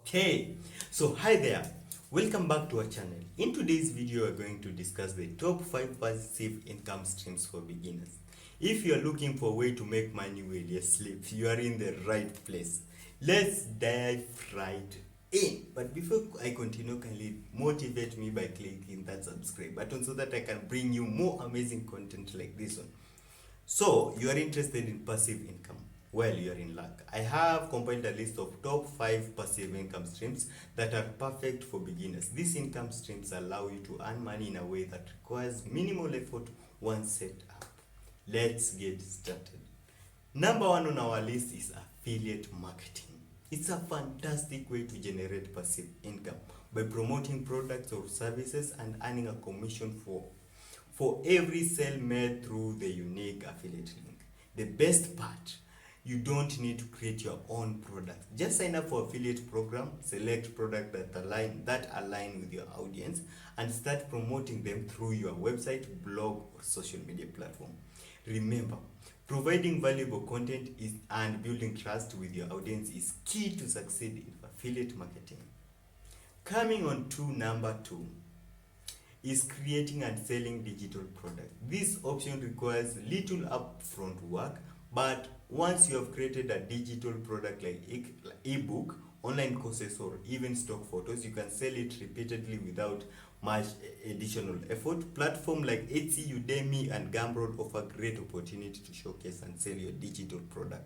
Okay, so hi there, welcome back to our channel. In today's video, we're going to discuss the top 5 passive income streams for beginners. If you are looking for a way to make money while you sleep, you are in the right place. Let's dive right in. But before I continue, kindly motivate me by clicking that subscribe button so that I can bring you more amazing content like this one. So, you are interested in passive income. Well, you are in luck. I have compiled a list of top 5 passive income streams that are perfect for beginners. These income streams allow you to earn money in a way that requires minimal effort once set up. Let's get started. Number 1 on our list is affiliate marketing. It's a fantastic way to generate passive income by promoting products or services and earning a commission for every sale made through the unique affiliate link. The best part, you don't need to create your own product. Just sign up for affiliate program, select product that align with your audience, and start promoting them through your website, blog, or social media platform. Remember, providing valuable content and building trust with your audience is key to succeed in affiliate marketing. Coming on to number 2 is creating and selling digital products. This option requires little upfront work, but once you have created a digital product like ebook, online courses, or even stock photos, you can sell it repeatedly without much additional effort. Platforms like Etsy, Udemy, and Gumroad offer great opportunity to showcase and sell your digital product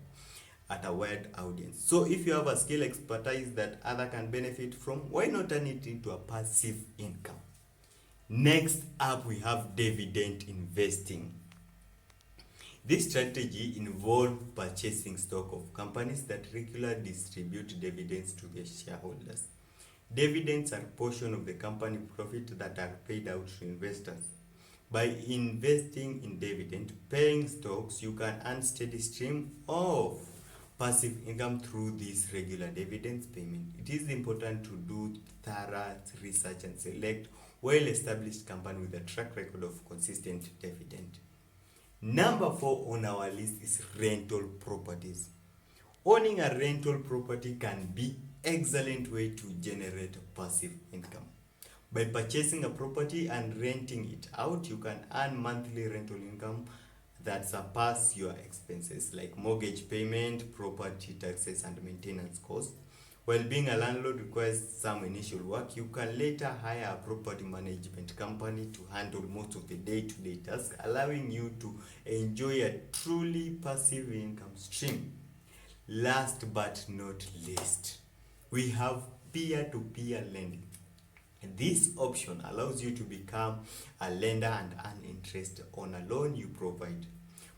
at a wide audience. So if you have a skill expertise that other can benefit from, why not turn it into a passive income? Next up, we have dividend investing. This strategy involves purchasing stock of companies that regularly distribute dividends to their shareholders. Dividends are a portion of the company profit that are paid out to investors. By investing in dividend paying stocks, you can earn steady stream of passive income through this regular dividends payment. It is important to do thorough research and select well-established company with a track record of consistent dividend. Number 4 on our list is rental properties. Owning a rental property can be excellent way to generate passive income. By purchasing a property and renting it out, you can earn monthly rental income that surpass your expenses like mortgage payment, property taxes, and maintenance costs. While being a landlord requires some initial work, you can later hire a property management company to handle most of the day-to-day tasks, allowing you to enjoy a truly passive income stream. Last but not least, we have peer-to-peer lending. This option allows you to become a lender and earn interest on a loan you provide.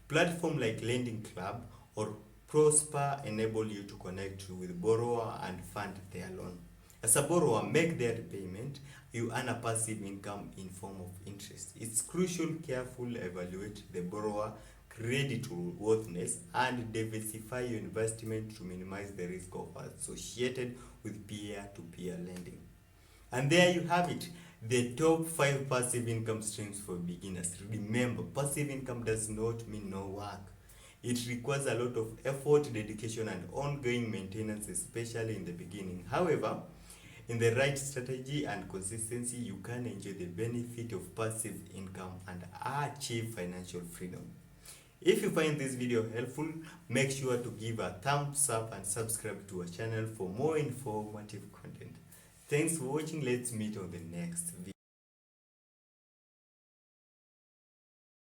Platforms like Lending Club or Prosper enable you to connect with borrower and fund their loan. As a borrower make their repayment, you earn a passive income in form of interest. It's crucial carefully evaluate the borrower credit worthiness and diversify your investment to minimize the risk associated with peer-to-peer lending. And there you have it, the top 5 passive income streams for beginners. Remember, passive income does not mean no work. It requires a lot of effort, dedication, and ongoing maintenance, especially in the beginning. However, in the right strategy and consistency, you can enjoy the benefit of passive income and achieve financial freedom. If you find this video helpful, make sure to give a thumbs up and subscribe to our channel for more informative content. Thanks for watching. Let's meet on the next video.